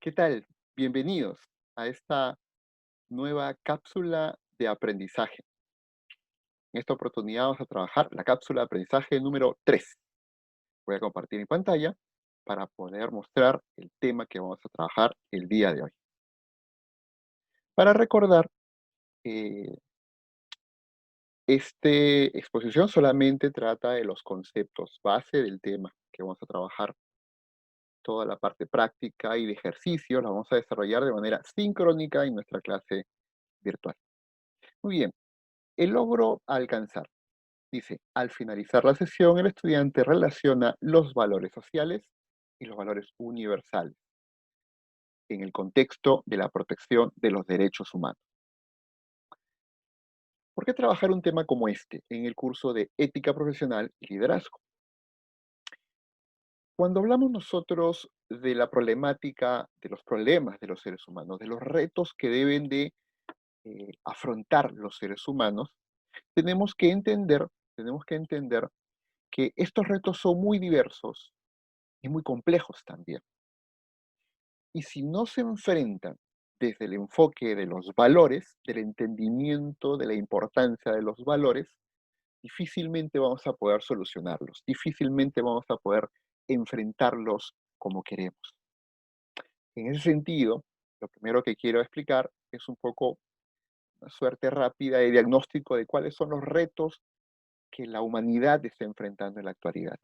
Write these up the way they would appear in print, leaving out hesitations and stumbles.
¿Qué tal? Bienvenidos a esta nueva cápsula de aprendizaje. En esta oportunidad vamos a trabajar la cápsula de aprendizaje número 3. Voy a compartir mi pantalla para poder mostrar el tema que vamos a trabajar el día de hoy. Para recordar, eh, esta exposición solamente trata de los conceptos base del tema que vamos a trabajar. Toda la parte práctica y de ejercicio la vamos a desarrollar de manera sincrónica en nuestra clase virtual. Muy bien, el logro a alcanzar. Dice, al finalizar la sesión, el estudiante relaciona los valores sociales y los valores universales en el contexto de la protección de los derechos humanos. ¿Por qué trabajar un tema como este en el curso de ética profesional y liderazgo? Cuando hablamos nosotros de la problemática, de los problemas de los seres humanos, de los retos que deben de afrontar los seres humanos, tenemos que entender, tenemos que entender que estos retos son muy diversos y muy complejos también. Y si no se enfrentan desde el enfoque de los valores, del entendimiento de la importancia de los valores, difícilmente vamos a poder solucionarlos, difícilmente vamos a poder enfrentarlos como queremos. En ese sentido, lo primero que quiero explicar es un poco una suerte rápida de diagnóstico de cuáles son los retos que la humanidad está enfrentando en la actualidad.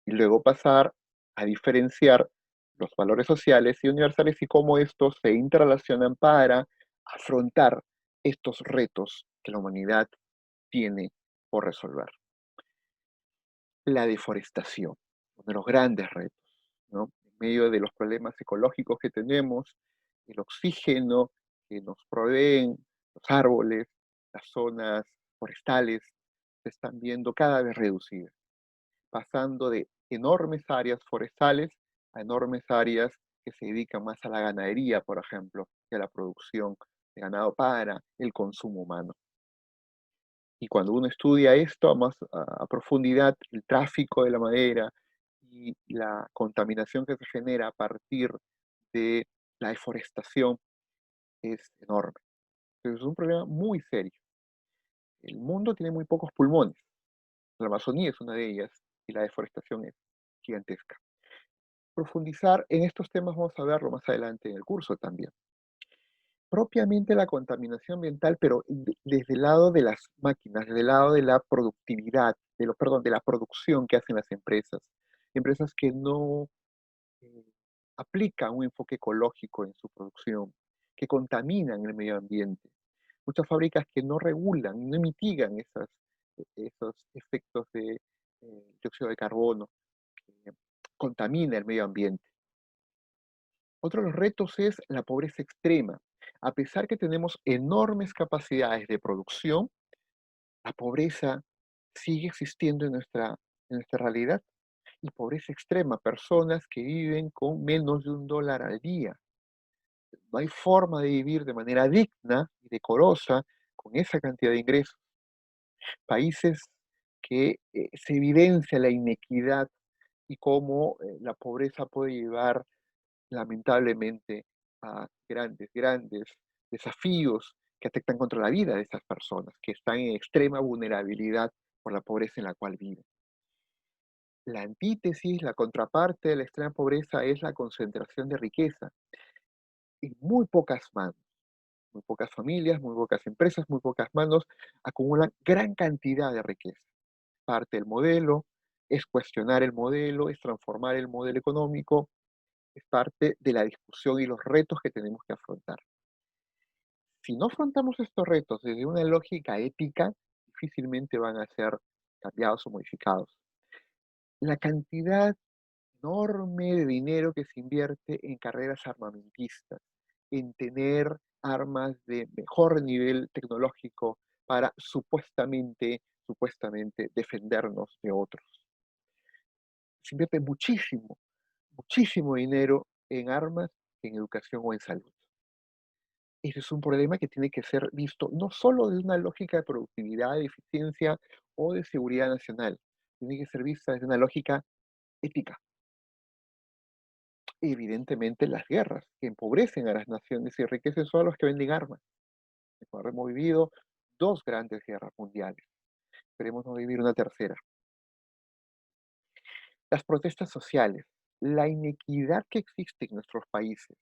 Y luego pasar a diferenciar los valores sociales y universales y cómo estos se interrelacionan para afrontar estos retos que la humanidad tiene por resolver. La deforestación, uno de los grandes retos, ¿no? En medio de los problemas ecológicos que tenemos, el oxígeno que nos proveen los árboles, las zonas forestales, se están viendo cada vez reducidas, pasando de enormes áreas forestales a enormes áreas que se dedican más a la ganadería, por ejemplo, y a la producción de ganado para el consumo humano. Y cuando uno estudia esto a profundidad, el tráfico de la madera y la contaminación que se genera a partir de la deforestación es enorme. Entonces es un problema muy serio. El mundo tiene muy pocos pulmones. La Amazonía es una de ellas y la deforestación es gigantesca. Profundizar en estos temas vamos a verlo más adelante en el curso también. Propiamente la contaminación ambiental, pero desde el lado de las máquinas, desde el lado de la productividad, de la producción que hacen las empresas. Empresas que no eh, aplican un enfoque ecológico en su producción, que contaminan el medio ambiente. Muchas fábricas que no regulan, no mitigan esos efectos de dióxido de carbono que contamina el medio ambiente. Otro de los retos es la pobreza extrema. A pesar que tenemos enormes capacidades de producción, la pobreza sigue existiendo en nuestra realidad. Y pobreza extrema, personas que viven con menos de $1 al día. No hay forma de vivir de manera digna y decorosa con esa cantidad de ingresos. Países que se evidencia la inequidad y cómo la pobreza puede llevar lamentablemente a grandes desafíos que atentan contra la vida de esas personas que están en extrema vulnerabilidad por la pobreza en la cual viven. La antítesis, la contraparte de la extrema pobreza es la concentración de riqueza en muy pocas manos. Muy pocas familias, muy pocas empresas, muy pocas manos acumulan gran cantidad de riqueza. Parte del modelo, es cuestionar el modelo, es transformar el modelo económico, es parte de la discusión y los retos que tenemos que afrontar. Si no afrontamos estos retos desde una lógica ética, difícilmente van a ser cambiados o modificados. La cantidad enorme de dinero que se invierte en carreras armamentistas, en tener armas de mejor nivel tecnológico para supuestamente defendernos de otros. Se invierte muchísimo, muchísimo dinero en armas, en educación o en salud. Ese es un problema que tiene que ser visto no solo desde una lógica de productividad, de eficiencia o de seguridad nacional, tiene que ser vista desde una lógica ética. Evidentemente, las guerras, que empobrecen a las naciones y enriquecen solo a los que venden armas. Ecuador hemos vivido 2 grandes guerras mundiales, esperemos no vivir una tercera. Las protestas sociales, la inequidad que existe en nuestros países,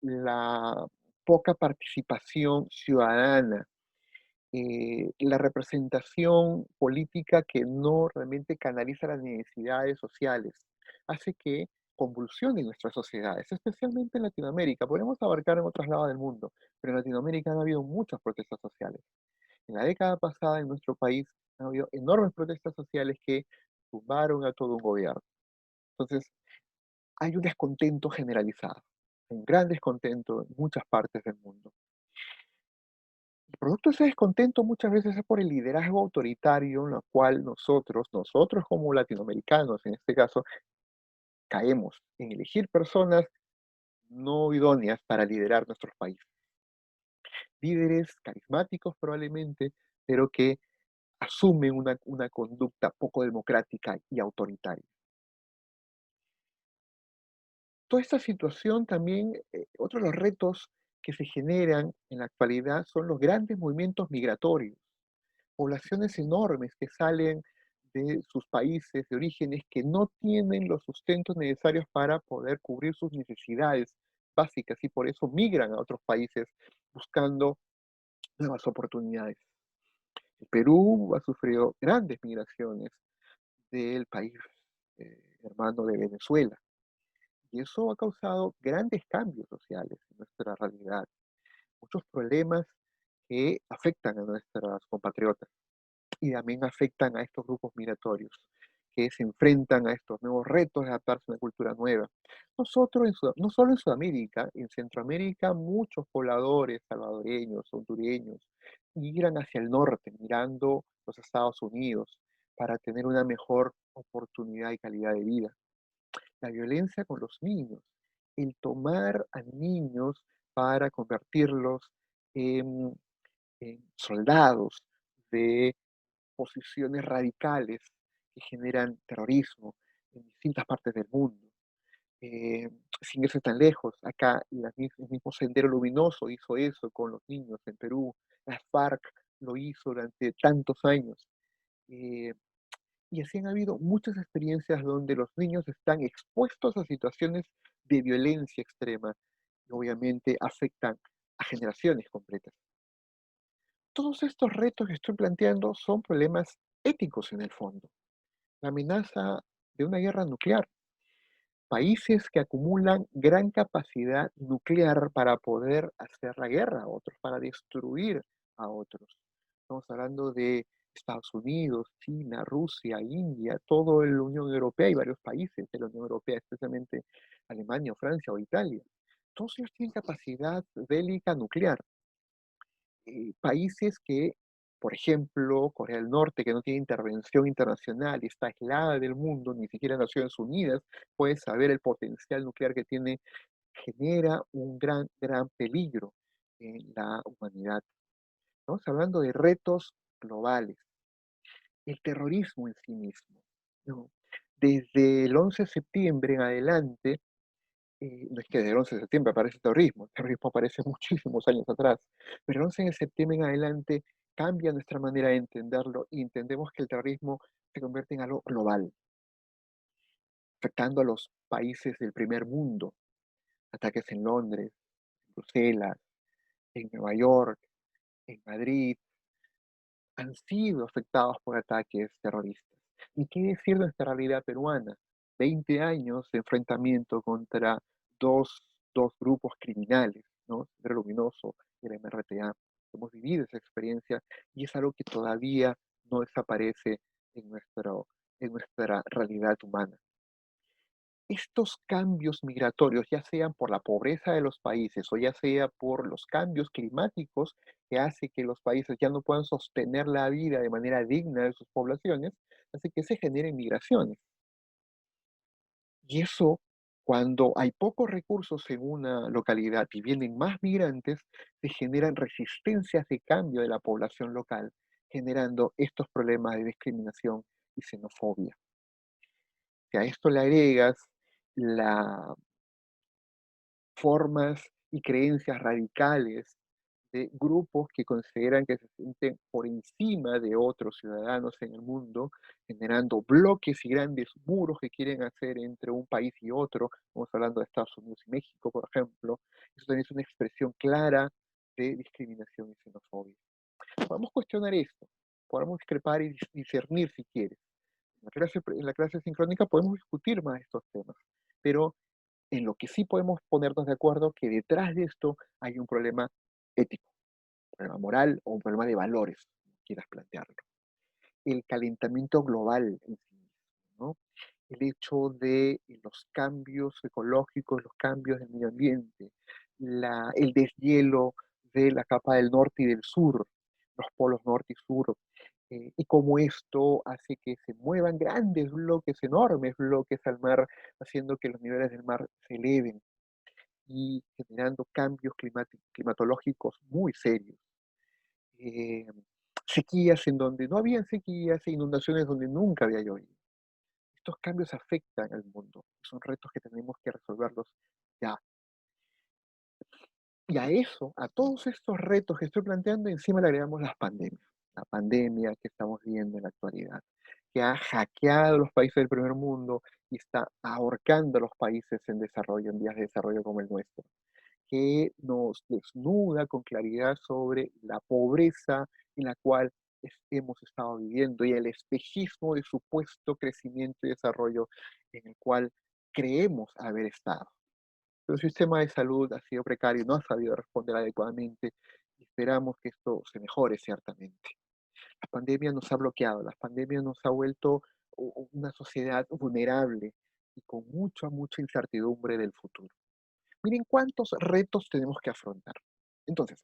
la poca participación ciudadana, la representación política que no realmente canaliza las necesidades sociales, hace que convulsionen nuestras sociedades, especialmente en Latinoamérica. Podemos abarcar en otros lados del mundo, pero en Latinoamérica han habido muchas protestas sociales. En la década pasada en nuestro país han habido enormes protestas sociales que tumbaron a todo un gobierno. Entonces, hay un descontento generalizado, un gran descontento en muchas partes del mundo. El producto de ese descontento muchas veces es por el liderazgo autoritario en lo cual nosotros como latinoamericanos en este caso, caemos en elegir personas no idóneas para liderar nuestros países. Líderes carismáticos probablemente, pero que asumen una conducta poco democrática y autoritaria. Toda esta situación también, otro de los retos que se generan en la actualidad son los grandes movimientos migratorios. Poblaciones enormes que salen de sus países de orígenes que no tienen los sustentos necesarios para poder cubrir sus necesidades básicas y por eso migran a otros países buscando nuevas oportunidades. El Perú ha sufrido grandes migraciones del país hermano de Venezuela y eso ha causado grandes cambios sociales en nuestra realidad, muchos problemas que afectan a nuestras compatriotas y también afectan a estos grupos migratorios que se enfrentan a estos nuevos retos de adaptarse a una cultura nueva. Nosotros, no solo en Sudamérica, en Centroamérica, muchos pobladores salvadoreños, hondureños, migran hacia el norte, mirando los Estados Unidos, para tener una mejor oportunidad y calidad de vida. La violencia con los niños, el tomar a niños para convertirlos en, en soldados de posiciones radicales que generan terrorismo en distintas partes del mundo. Eh, Sin irse tan lejos, acá el mismo Sendero Luminoso hizo eso con los niños en Perú, las FARC lo hizo durante tantos años. eh, y así han habido muchas experiencias donde los niños están expuestos a situaciones de violencia extrema y obviamente afectan a generaciones completas. Todos estos retos que estoy planteando son problemas éticos en el fondo. La amenaza de una guerra nuclear, países que acumulan gran capacidad nuclear para poder hacer la guerra a otros, para destruir a otros. Estamos hablando de Estados Unidos, China, Rusia, India, toda la Unión Europea y varios países de la Unión Europea, especialmente Alemania, Francia o Italia. Todos ellos tienen capacidad bélica nuclear. Países que, por ejemplo, Corea del Norte, que no tiene intervención internacional y está aislada del mundo, ni siquiera Naciones Unidas puede saber el potencial nuclear que tiene, genera un gran peligro en la humanidad. Estamos hablando de retos globales, el terrorismo en sí mismo, ¿no? Desde el 11 de septiembre en adelante, no es que del 11 de septiembre aparece el terrorismo aparece muchísimos años atrás, pero el 11 de septiembre en adelante cambia nuestra manera de entenderlo y entendemos que el terrorismo se convierte en algo global, afectando a los países del primer mundo, ataques en Londres, en Bruselas, en Nueva York, en Madrid, han sido afectados por ataques terroristas. ¿Y qué decir de nuestra realidad peruana? 20 años de enfrentamiento contra dos grupos criminales, ¿no? Sendero Luminoso y el MRTA. Hemos vivido esa experiencia y es algo que todavía no desaparece en nuestra realidad humana. Estos cambios migratorios, ya sean por la pobreza de los países o ya sea por los cambios climáticos que hace que los países ya no puedan sostener la vida de manera digna de sus poblaciones, hace que se generen migraciones. Y eso, cuando hay pocos recursos en una localidad y vienen más migrantes, se generan resistencias de cambio de la población local, generando estos problemas de discriminación y xenofobia. Si a esto le agregas las formas y creencias radicales de grupos que consideran que se sienten por encima de otros ciudadanos en el mundo, generando bloques y grandes muros que quieren hacer entre un país y otro. Estamos hablando de Estados Unidos y México, por ejemplo. Eso también es una expresión clara de discriminación y xenofobia. Podemos cuestionar esto, podemos discrepar y discernir si quieres. En la clase sincrónica podemos discutir más estos temas, pero en lo que sí podemos ponernos de acuerdo que detrás de esto hay un problema ético, un problema moral o un problema de valores, como quieras plantearlo. El calentamiento global en sí mismo, ¿no? El hecho de los cambios ecológicos, los cambios del medio ambiente, el deshielo de la capa del norte y del sur, los polos norte y sur, y cómo esto hace que se muevan grandes bloques, enormes bloques al mar, haciendo que los niveles del mar se eleven y generando cambios climatológicos muy serios. Eh, Sequías en donde no habían sequías e inundaciones donde nunca había llovido. Estos cambios afectan al mundo, son retos que tenemos que resolverlos ya. Y a eso, a todos estos retos que estoy planteando, encima le agregamos las pandemias. La pandemia que estamos viendo en la actualidad, que ha hackeado a los países del primer mundo y está ahorcando a los países en desarrollo, en vías de desarrollo como el nuestro, que nos desnuda con claridad sobre la pobreza en la cual hemos estado viviendo y el espejismo de supuesto crecimiento y desarrollo en el cual creemos haber estado. Pero el sistema de salud ha sido precario, no ha sabido responder adecuadamente y esperamos que esto se mejore ciertamente. La pandemia nos ha bloqueado, la pandemia nos ha vuelto una sociedad vulnerable y con mucha incertidumbre del futuro. Miren cuántos retos tenemos que afrontar. Entonces,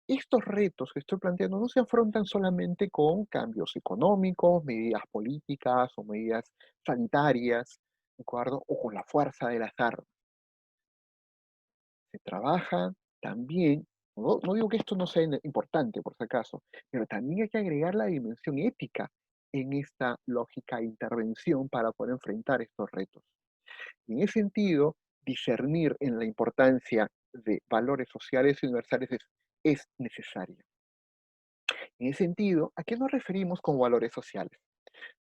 estos retos que estoy planteando no se afrontan solamente con cambios económicos, medidas políticas o medidas sanitarias, ¿de acuerdo? O con la fuerza de las armas. Se trabaja también, no digo que esto no sea importante por si acaso, pero también hay que agregar la dimensión ética en esta lógica de intervención para poder enfrentar estos retos. Y en ese sentido, discernir en la importancia de valores sociales y universales es necesario. En ese sentido, ¿a qué nos referimos con valores sociales?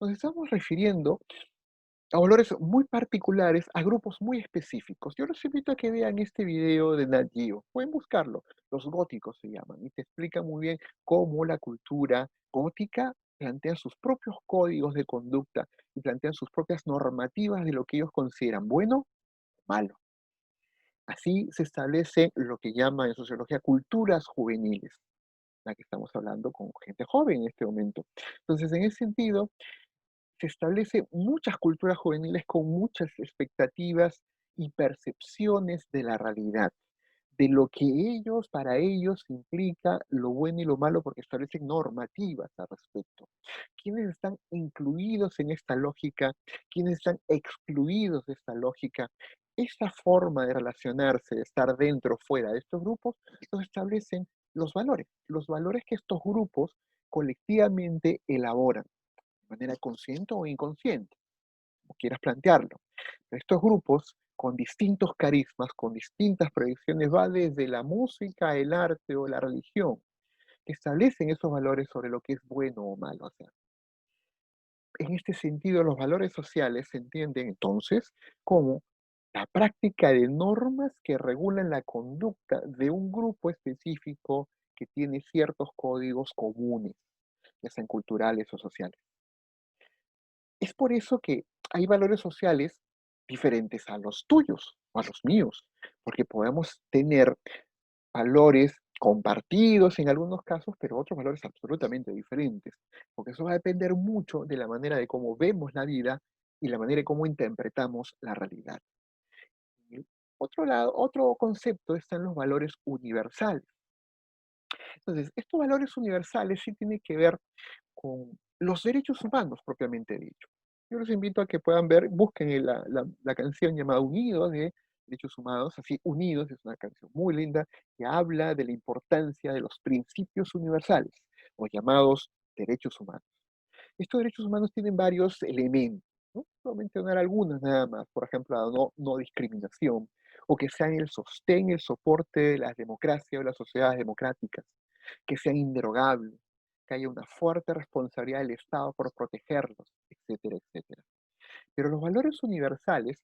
Nos estamos refiriendo a valores muy particulares, a grupos muy específicos. Yo los invito a que vean este video de Nat Geo. Pueden buscarlo. Los góticos se llaman y te explican muy bien cómo la cultura gótica plantea sus propios códigos de conducta y plantean sus propias normativas de lo que ellos consideran bueno o malo. Así se establece lo que llaman en sociología culturas juveniles, la que estamos hablando con gente joven en este momento. Entonces, en ese sentido, se establece muchas culturas juveniles con muchas expectativas y percepciones de la realidad, de lo que para ellos implica lo bueno y lo malo, porque establecen normativas al respecto. ¿Quiénes están incluidos en esta lógica? ¿Quiénes están excluidos de esta lógica? Esta forma de relacionarse, de estar dentro o fuera de estos grupos, los establecen los valores que estos grupos colectivamente elaboran de manera consciente o inconsciente, como quieras plantearlo. Estos grupos, con distintos carismas, con distintas proyecciones, va desde la música, el arte o la religión, que establecen esos valores sobre lo que es bueno o malo hacer. En este sentido, los valores sociales se entienden entonces como la práctica de normas que regulan la conducta de un grupo específico que tiene ciertos códigos comunes, ya sean culturales o sociales. Es por eso que hay valores sociales diferentes a los tuyos o a los míos, porque podemos tener valores compartidos en algunos casos, pero otros valores absolutamente diferentes, porque eso va a depender mucho de la manera de cómo vemos la vida y la manera de cómo interpretamos la realidad. Y otro lado, otro concepto están los valores universales. Entonces, estos valores universales sí tienen que ver con los derechos humanos propiamente dicho. Yo los invito a que puedan ver, busquen la canción llamada Unidos de Derechos Humanos, así Unidos es una canción muy linda que habla de la importancia de los principios universales o llamados derechos humanos. Estos derechos humanos tienen varios elementos. ¿no? Puedo mencionar algunas nada más, por ejemplo, la no discriminación, o que sean el sostén y el soporte de las democracias o las sociedades democráticas, que sean inderogables, que haya una fuerte responsabilidad del Estado por protegerlos, etcétera, etcétera. Pero los valores universales,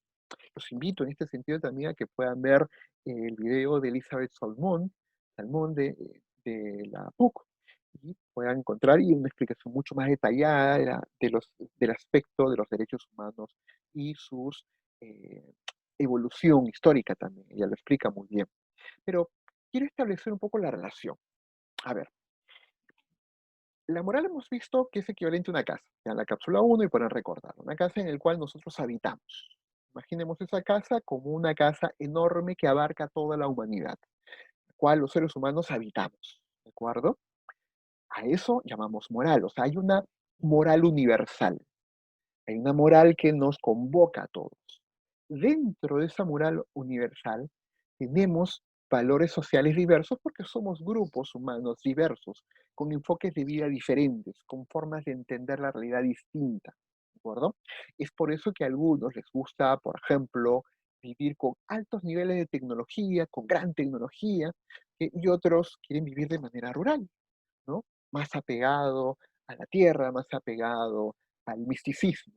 los invito en este sentido también a que puedan ver el video de Elizabeth Salmón de la PUC, y puedan encontrar y una explicación mucho más detallada del aspecto de los derechos humanos y sus eh, evolución histórica también. Ella lo explica muy bien. Pero quiero establecer un poco la relación. A ver, la moral hemos visto que es equivalente a una casa, ya en la cápsula uno y para recordar, una casa en la cual nosotros habitamos. Imaginemos esa casa como una casa enorme que abarca toda la humanidad, la cual los seres humanos habitamos, ¿de acuerdo? A eso llamamos moral, o sea, hay una moral universal, hay una moral que nos convoca a todos. Dentro de esa moral universal tenemos valores sociales diversos porque somos grupos humanos diversos, con enfoques de vida diferentes, con formas de entender la realidad distinta, ¿de acuerdo? Es por eso que a algunos les gusta, por ejemplo, vivir con altos niveles de tecnología, con gran tecnología, y otros quieren vivir de manera rural, ¿no? Más apegado a la tierra, más apegado al misticismo.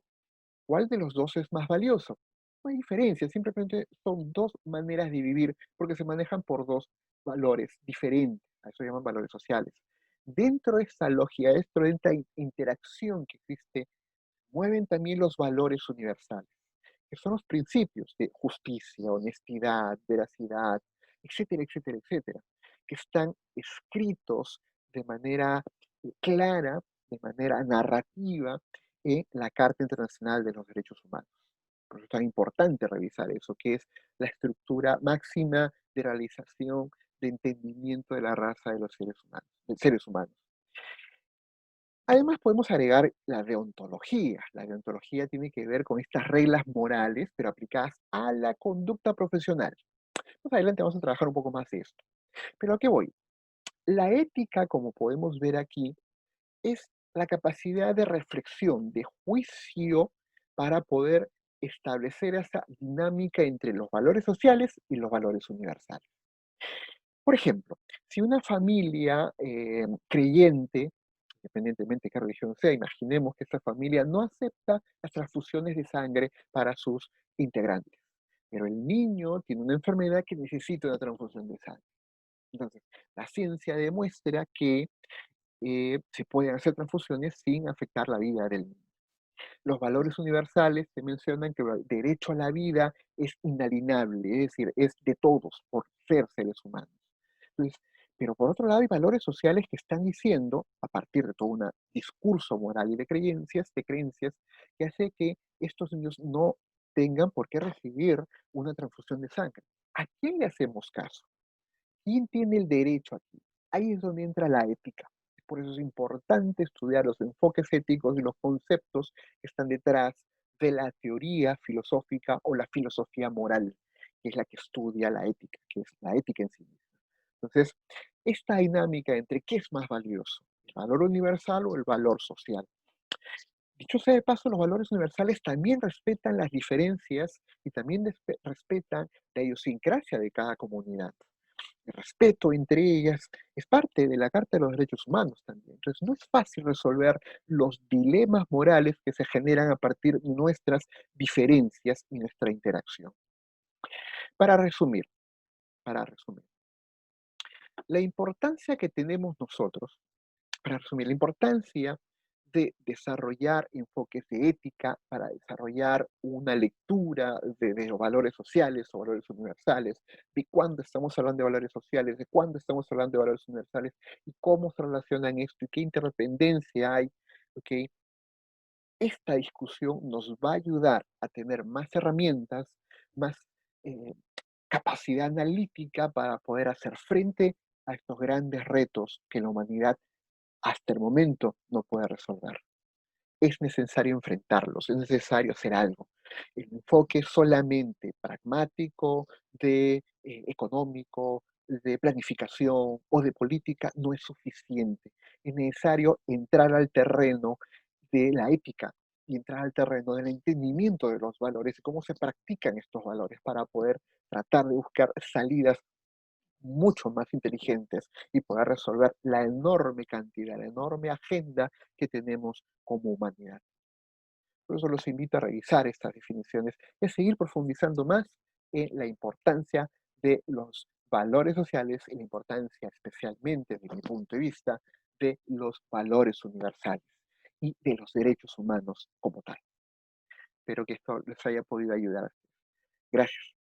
¿Cuál de los dos es más valioso? No hay diferencia, simplemente son dos maneras de vivir porque se manejan por dos valores diferentes, a eso llaman valores sociales. Dentro de esta lógica, dentro de esta interacción que existe, mueven también los valores universales, que son los principios de justicia, honestidad, veracidad, etcétera, etcétera, etcétera, que están escritos de manera clara, de manera narrativa, en la Carta Internacional de los Derechos Humanos. Por eso es tan importante revisar eso, que es la estructura máxima de realización, de entendimiento de la raza de los seres humanos, de seres humanos. Además, podemos agregar la deontología. La deontología tiene que ver con estas reglas morales, pero aplicadas a la conducta profesional. Más adelante vamos a trabajar un poco más de esto. Pero ¿a qué voy? La ética, como podemos ver aquí, es la capacidad de reflexión, de juicio, para poder establecer esa dinámica entre los valores sociales y los valores universales. Por ejemplo, si una familia creyente, independientemente de qué religión sea, imaginemos que esa familia no acepta las transfusiones de sangre para sus integrantes, pero el niño tiene una enfermedad que necesita una transfusión de sangre. Entonces, la ciencia demuestra que se pueden hacer transfusiones sin afectar la vida del niño. Los valores universales se mencionan que el derecho a la vida es inalienable, es decir, es de todos por ser seres humanos. Entonces, pero por otro lado hay valores sociales que están diciendo, a partir de todo un discurso moral y de creencias, que hace que estos niños no tengan por qué recibir una transfusión de sangre. ¿A quién le hacemos caso? ¿Quién tiene el derecho aquí? Ahí es donde entra la ética. Por eso es importante estudiar los enfoques éticos y los conceptos que están detrás de la teoría filosófica o la filosofía moral, que es la que estudia la ética, que es la ética en sí misma. Entonces, esta dinámica entre qué es más valioso, el valor universal o el valor social. Dicho sea de paso, los valores universales también respetan las diferencias y también respetan la idiosincrasia de cada comunidad. El respeto entre ellas es parte de la Carta de los Derechos Humanos también. Entonces, no es fácil resolver los dilemas morales que se generan a partir de nuestras diferencias y nuestra interacción. Para resumir, para resumir, la importancia que tenemos nosotros, para resumir, la importancia de desarrollar enfoques de ética, para desarrollar una lectura de los valores sociales o valores universales, de cuándo estamos hablando de valores sociales, de cuándo estamos hablando de valores universales y cómo se relacionan esto y qué interdependencia hay. ¿Ok? Esta discusión nos va a ayudar a tener más herramientas, más eh, capacidad analítica para poder hacer frente a estos grandes retos que la humanidad hasta el momento no puede resolver. Es necesario enfrentarlos, es necesario hacer algo. El enfoque solamente pragmático, económico, de planificación o de política no es suficiente. Es necesario entrar al terreno de la ética y entrar al terreno del entendimiento de los valores y cómo se practican estos valores para poder tratar de buscar salidas mucho más inteligentes y poder resolver la enorme cantidad, la enorme agenda que tenemos como humanidad. Por eso los invito a revisar estas definiciones y a seguir profundizando más en la importancia de los valores sociales y la importancia, especialmente desde mi punto de vista, de los valores universales y de los derechos humanos como tal. Espero que esto les haya podido ayudar. Gracias.